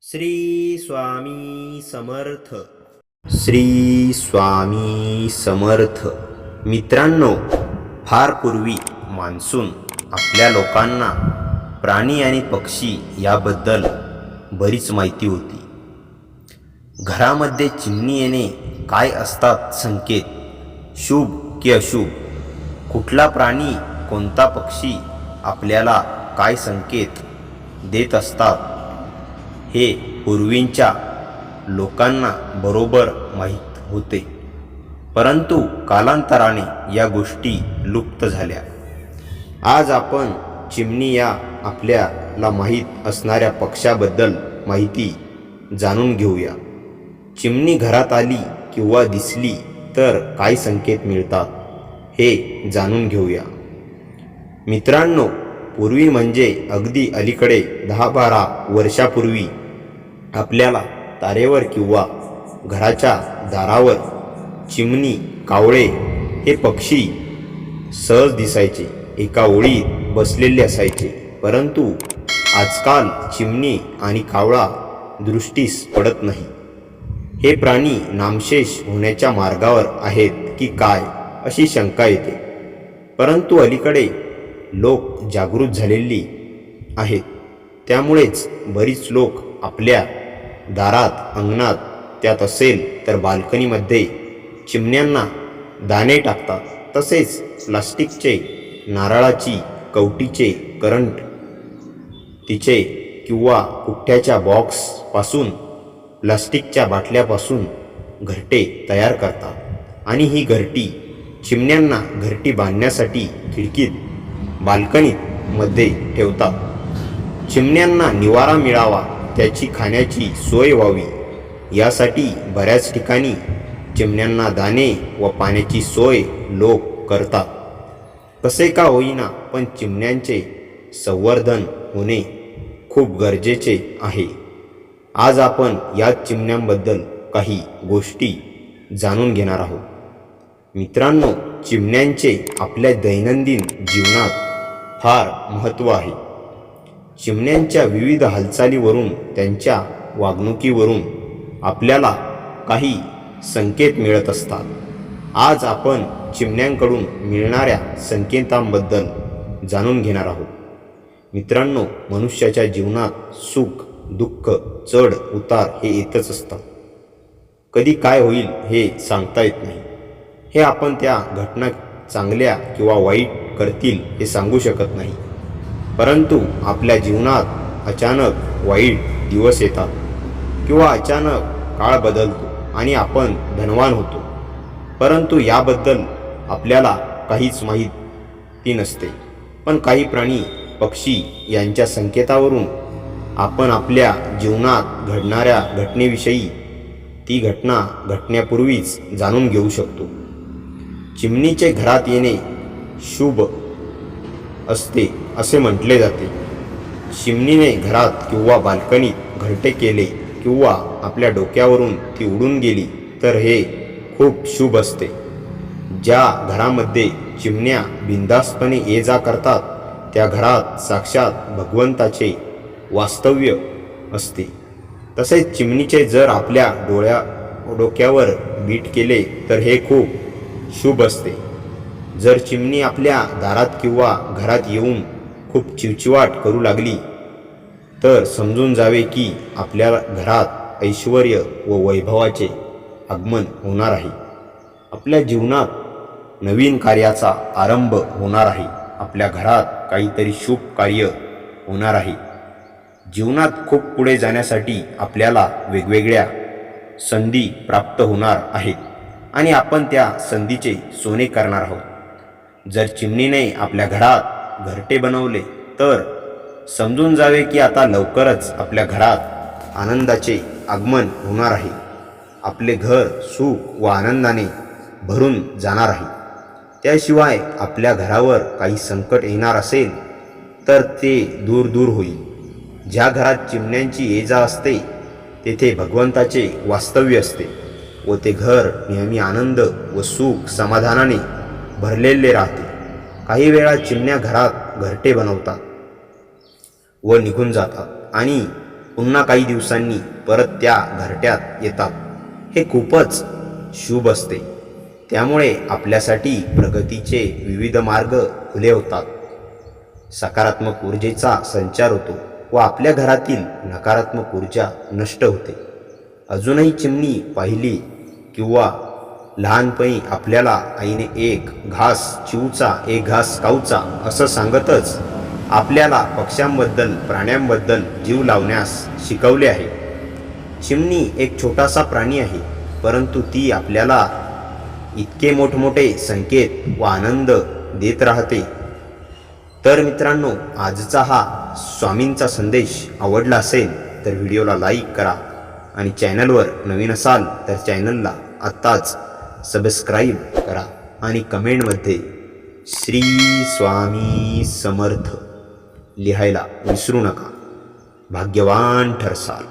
श्री स्वामी समर्थ. श्री स्वामी समर्थ. मित्रांनो, फार पूर्वी मान्सून आपल्या लोकांना प्राणी आणि पक्षी याबद्दल बरीच माहिती होती. घरामध्ये चिमणी येणे काय असतात संकेत, शुभ की अशुभ, कुठला प्राणी कोणता पक्षी आपल्याला काय संकेत देत असतात हे पूर्वींच्या लोकांना बरोबर माहीत होते. परंतु कालांतराने या गोष्टी लुप्त झाल्या. आज आपण चिमणी या आपल्याला माहीत असणाऱ्या पक्ष्याबद्दल माहिती जाणून घेऊया. चिमणी घरात आली किंवा दिसली तर काय संकेत मिळतात हे जाणून घेऊया. मित्रांनो, पूर्वी म्हणजे अगदी अलीकडे 10-12 वर्षापूर्वी आपल्याला तारेवर किंवा घराच्या दारावर चिमणी, कावळे हे पक्षी सहज दिसायचे, एका ओळीत बसलेले असायचे. परंतु आजकाल चिमणी आणि कावळा दृष्टीस पडत नाही. हे प्राणी नामशेष होण्याच्या मार्गावर आहेत की काय अशी शंका येते. परंतु अलीकडे लोक जागृत झालेली आहेत, त्यामुळेच बरीच लोक आपल्या दारात, अंगणात, त्यात असेल तर बाल्कनीमध्ये चिमण्यांना दाणे टाकतात. तसेच प्लास्टिकचे, नारळाची कवटीचे, करंट तिचे किंवा पुठ्ठ्याच्या बॉक्सपासून, प्लास्टिकच्या बाटल्यापासून घरटे तयार करतात आणि ही घरटी चिमण्यांना घरटी बांधण्यासाठी खिडकीत, बाल्कनीत मध्ये ठेवतात. चिमण्यांना निवारा मिळावा, त्याची खाण्याची सोय व्हावी यासाठी बऱ्याच ठिकाणी चिमण्यांना दाणे व पाण्याची सोय लोक करतात. कसे का होईना, पण चिमण्यांचे संवर्धन होणे खूप गरजेचे आहे. आज आपण या चिमण्यांबद्दल काही गोष्टी जाणून घेणार आहोत. मित्रांनो, चिमण्यांचे आपल्या दैनंदिन जीवनात फार महत्त्व आहे. चिमण्यांच्या विविध हालचालीवरून, त्यांच्या वागणुकीवरून आपल्याला काही संकेत मिळत असतात. आज आपण चिमण्यांकडून मिळणाऱ्या संकेतांबद्दल जाणून घेणार आहोत. मित्रांनो, मनुष्याच्या जीवनात सुख, दुःख, चढ उतार हे येतच असतात. कधी काय होईल हे सांगता येत नाही. हे आपण त्या घटना चांगल्या किंवा वाईट करतील हे सांगू शकत नाही. परंतु आपल्या जीवनात अचानक वाईट दिवस येतात किंवा अचानक काळ बदलतो आणि आपण धनवान होतो. परंतु याबद्दल आपल्याला काहीच माहिती नसते. पण काही प्राणी, पक्षी यांच्या संकेतावरून आपण आपल्या जीवनात घडणाऱ्या घटनेविषयी, ती घटना घडण्यापूर्वीच जाणून घेऊ शकतो. चिमणीचे घरात येणे शुभ असते असे म्हटले जाते. चिमणीने घरात किंवा बाल्कनीत घरटे केले किंवा आपल्या डोक्यावरून ती उडून गेली तर हे खूप शुभ असते. ज्या घरामध्ये चिमण्या बिनधास्तपणे ये जा करतात त्या घरात साक्षात भगवंताचे वास्तव्य असते. तसेच चिमणीचे जर आपल्या डोक्यावर बीट केले तर हे खूप शुभ असते. जर चिमणी आपल्या दारात किंवा घरात येऊन खूप चिवचिवाट करू लागली तर समजून जावे की आपल्या घरात ऐश्वर व वैभवाचे आगमन होणार आहे. आपल्या जीवनात नवीन कार्याचा आरंभ होणार आहे. आपल्या घरात काहीतरी शुभ कार्य होणार आहे. जीवनात खूप पुढे जाण्यासाठी आपल्याला वेगवेगळ्या संधी प्राप्त होणार आहेत आणि आपण त्या संधीचे सोने करणार आहोत. जर चिमणीने आपल्या घरात घरटे बनवले तर समजून जावे की आता लवकरच आपल्या घरात आनंदाचे आगमन होणार आहे. आपले घर सुख व आनंदाने भरून जाणार आहे. त्याशिवाय आपल्या घरावर काही संकट येणार असेल तर ते दूर दूर होईल. ज्या घरात चिमण्यांची ये जा असते तेथे भगवंताचे वास्तव्य असते व ते घर नेहमी आनंद व सुख समाधानाने भरलेले राहते. काही वेळा चिमण्या घरात घरटे बनवतात व निघून जातात आणि पुन्हा काही दिवसांनी परत त्या घरट्यात येतात, हे खूपच शुभ असते. त्यामुळे आपल्यासाठी प्रगतीचे विविध मार्ग खुले होतात, सकारात्मक ऊर्जेचा संचार होतो व आपल्या घरातील नकारात्मक ऊर्जा नष्ट होते. अजूनही चिमणी पाहिली किंवा लहानपणी आपल्याला आईने एक घास चिवचा एक घास खाऊचा असं सांगतच आपल्याला पक्ष्यांबद्दल प्राण्यांबद्दल जीव लावण्यास शिकवले आहे. चिमणी एक छोटासा प्राणी आहे, परंतु ती आपल्याला इतके मोठमोठे संकेत व आनंद देत राहते. तर मित्रांनो, आजचा हा स्वामींचा संदेश आवडला असेल तर व्हिडिओला लाईक करा आणि चॅनलवर नवीन असाल तर चॅनलला आत्ताच सबस्क्राईब करा आणि कमेंटमध्ये श्री स्वामी समर्थ लिहायला विसरू नका. भाग्यवान ठरसाल.